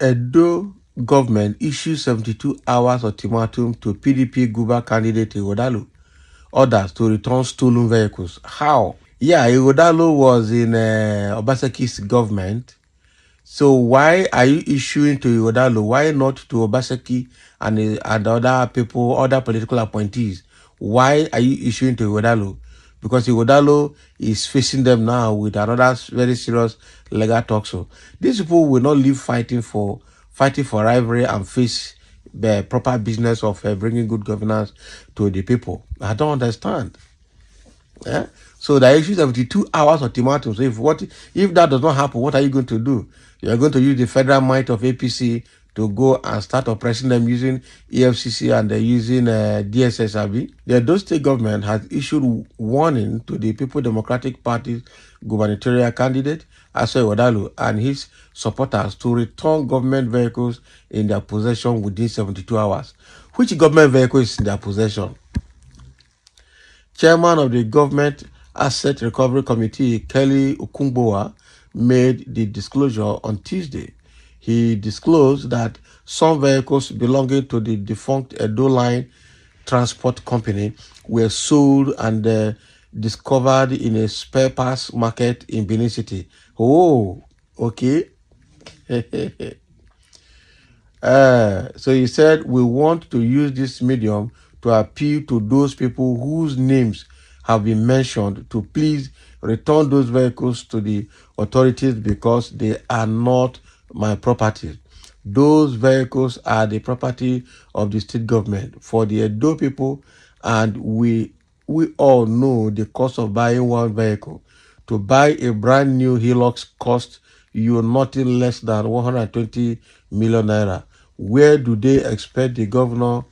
Edo government issued 72 hours ultimatum to PDP Guba candidate Ighodalo, orders to return stolen vehicles. How? Yeah, Ighodalo was in Obaseki's government. So why are you issuing to Ighodalo? Why not to Obaseki and other people, other political appointees? Why are you issuing to Ighodalo? Because Ighodalo is facing them now with another very serious legal talk. So these people will not leave fighting for rivalry and face the proper business of bringing good governance to the people. I don't understand. Yeah? So the issue 72 hours ultimatum. So if that does not happen, what are you going to do? You are going to use the federal might of APC to go and start oppressing them using EFCC and using DSSRB. The Edo State government has issued warning to the People Democratic Party's gubernatorial candidate, Aso Ighodalo, and his supporters to return government vehicles in their possession within 72 hours. Which government vehicle is in their possession? Chairman of the Government Asset Recovery Committee, Kelly Okungbowa, made the disclosure on Tuesday. He disclosed that some vehicles belonging to the defunct Edo Line Transport Company were sold and discovered in a spare parts market in Benin City. Oh, okay. So he said, we want to use this medium to appeal to those people whose names have been mentioned to please return those vehicles to the authorities because they are not my property. Those vehicles are the property of the state government for the Edo people, and we all know the cost of buying one vehicle. To buy a brand new Hilux costs you nothing less than 120 million naira. Where do they expect the governor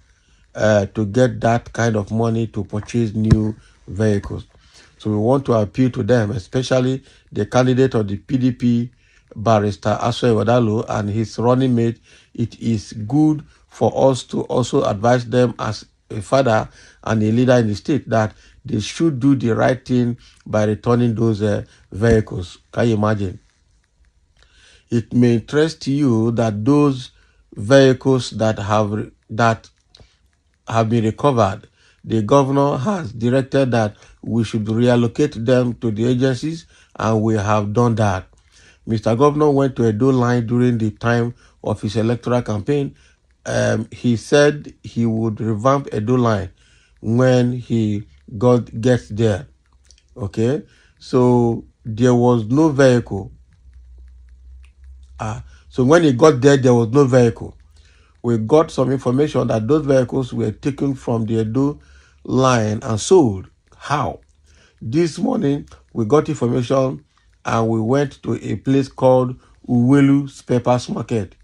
to get that kind of money to purchase new vehicles? So we want to appeal to them, especially the candidate of the PDP, Barrister Aso Ighodalo, and his running mate. It is good for us to also advise them as a father and a leader in the state that they should do the right thing by returning those vehicles. Can you imagine? It may interest you that those vehicles that have been recovered, the governor has directed that we should reallocate them to the agencies, and we have done that. Mr. Governor went to Edo Line during the time of his electoral campaign. He said he would revamp Edo Line when he gets there. Okay, so there was no vehicle. So when he got there was no vehicle. We got some information that those vehicles were taken from the Edo Line and sold. How? This morning, we got information and we went to a place called Uwelu Spare Parts Market.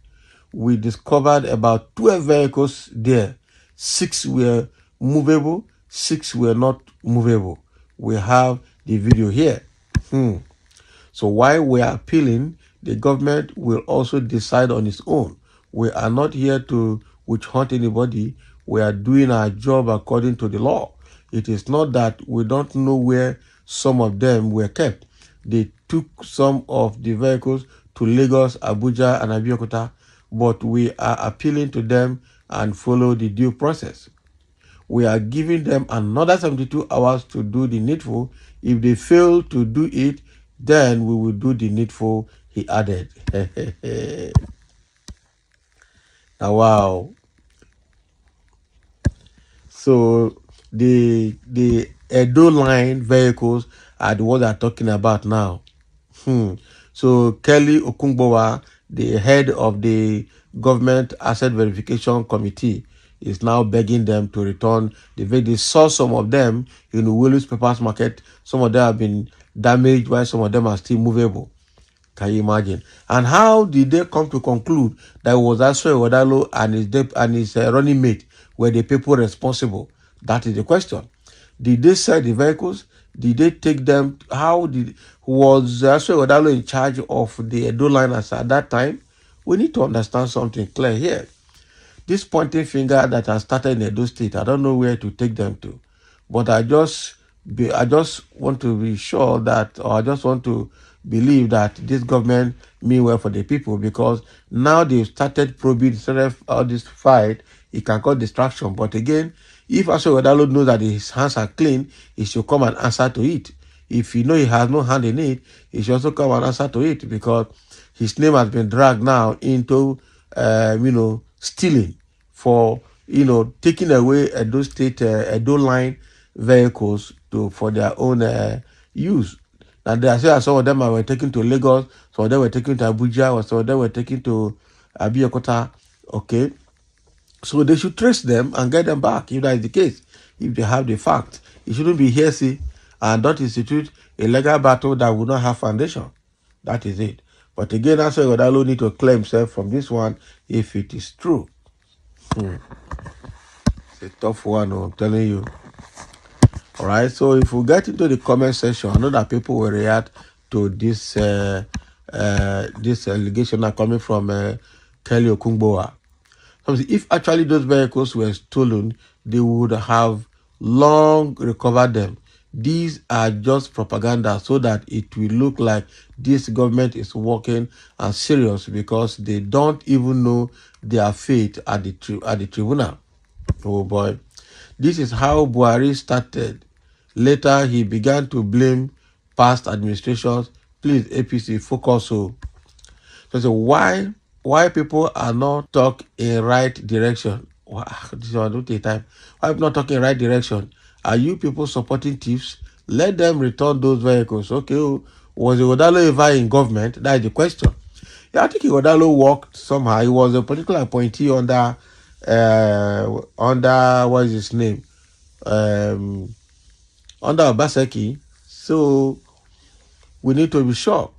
We discovered about 12 vehicles there. 6 were movable, 6 were not movable. We have the video here. So while we are appealing, the government will also decide on its own. We are not here to witch hunt anybody. We are doing our job according to the law. It is not that we don't know where some of them were kept. They took some of the vehicles to Lagos, Abuja, and Abeokuta, but we are appealing to them and follow the due process. We are giving them another 72 hours to do the needful. If they fail to do it, then we will do the needful, he added. Now, wow. So the Edo Line vehicles are the ones I'm talking about now. So Kelly Okungbowa, the head of the Government Asset Verification Committee, is now begging them to return the vehicles. They saw some of them in the Willis Papers Market. Some of them have been damaged, while some of them are still movable. Can you imagine? And how did they come to conclude that it was Aso Ighodalo and his running mate were the people responsible? That is the question. Did they sell the vehicles? Did they take them? Was Aso Ighodalo in charge of the Edo liners at that time? We need to understand something clear here. This pointing finger that has started in Edo State, I don't know where to take them to, but I just want to be sure that, or I just want to believe that this government mean well for the people, because now they've started probing instead of all this fight. It can cause distraction. But again, if Ighodalo knows that his hands are clean, he should come and answer to it. If he know he has no hand in it, he should also come and answer to it, because his name has been dragged now into, stealing for, taking away Edo State, Edo line vehicles for their own use. And I say some of them were taken to Lagos, some of them were taken to Abuja, or some of them were taken to Abiyakuta. Okay, so they should trace them and get them back if that is the case. If they have the fact, it shouldn't be hearsay and not institute a legal battle that will not have foundation. That is it. But again, that's why Ighodalo need to clear himself from this one if it is true. It's a tough one, I'm telling you. All right, so if we get into the comment section, I know that people will react to this this allegation are coming from Kelly Okungbowa. So if actually those vehicles were stolen, they would have long recovered them. These are just propaganda so that it will look like this government is working and serious, because they don't even know their fate at the tribunal. Oh boy. This is how Buhari started. Later, he began to blame past administrations. Please, APC, focus. So why people are not talking in right direction? This one don't take time. Why people not talking in right direction? Are you people supporting thieves? Let them return those vehicles. Okay, was Ighodalo ever in government? That is the question. Yeah, I think Ighodalo worked somehow. He was a political appointee under what is his name? Under Obaseki. So we need to be sure.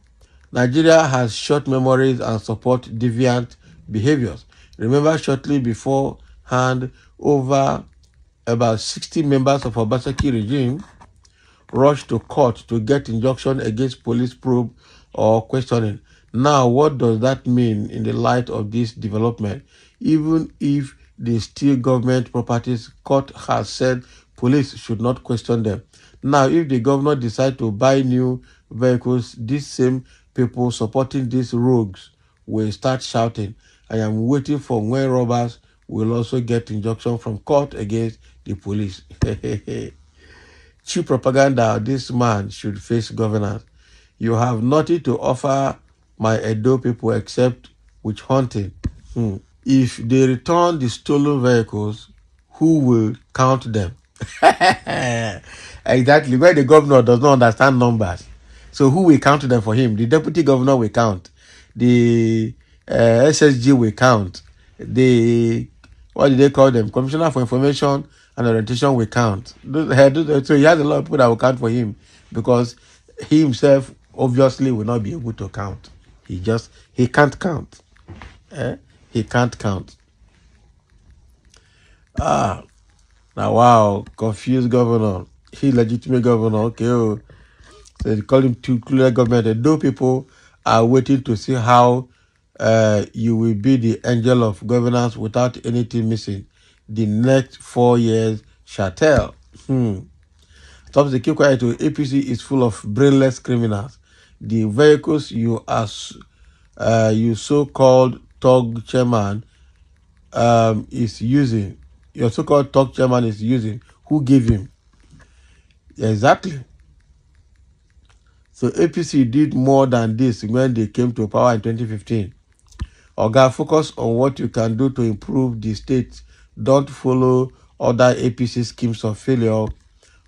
Nigeria has short memories and support deviant behaviors. Remember, shortly beforehand, over about 60 members of Obaseki regime rushed to court to get injunction against police probe or questioning. Now, what does that mean in the light of this development? Even if they steal government properties, court has said police should not question them. Now, if the governor decides to buy new vehicles, these same people supporting these rogues will start shouting, I am waiting for when robbers will also get injunction from court against the police. Cheap propaganda. This man should face governance. You have nothing to offer my Edo people except witch hunting. If they return the stolen vehicles, who will count them? Exactly. Where the governor does not understand numbers. So who will count them for him? The deputy governor will count. The SSG will count. The, what do they call them? Commissioner for Information and Orientation will count. So he has a lot of people that will count for him, because he himself obviously will not be able to count. He can't count. He can't count. Now wow, confused governor. He legitimate governor. Okay, so they call him two clear government. And those people are waiting to see how you will be the angel of governance without anything missing. The next 4 years shall tell. Stop the keep quiet. APC is full of brainless criminals. The vehicles you so-called TOG chairman is using, your so-called TOG chairman is using, who gave him? Exactly. So APC did more than this when they came to power in 2015. Oga, focus on what you can do to improve the state. Don't follow other APC schemes of failure.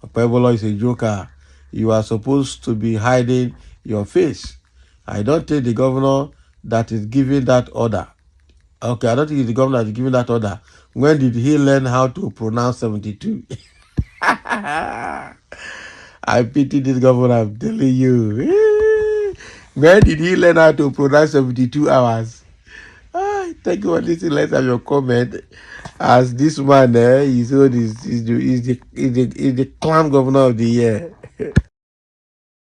Pebolo is a joker. You are supposed to be hiding your face. I don't think the governor that is giving that order. Okay, I don't think it's the governor that is giving that order. When did he learn how to pronounce 72? I pity this governor, I'm telling you. When did he learn how to pronounce 72 hours? Thank you for listening. Let's have your comment. As this man, he's the clown governor of the year.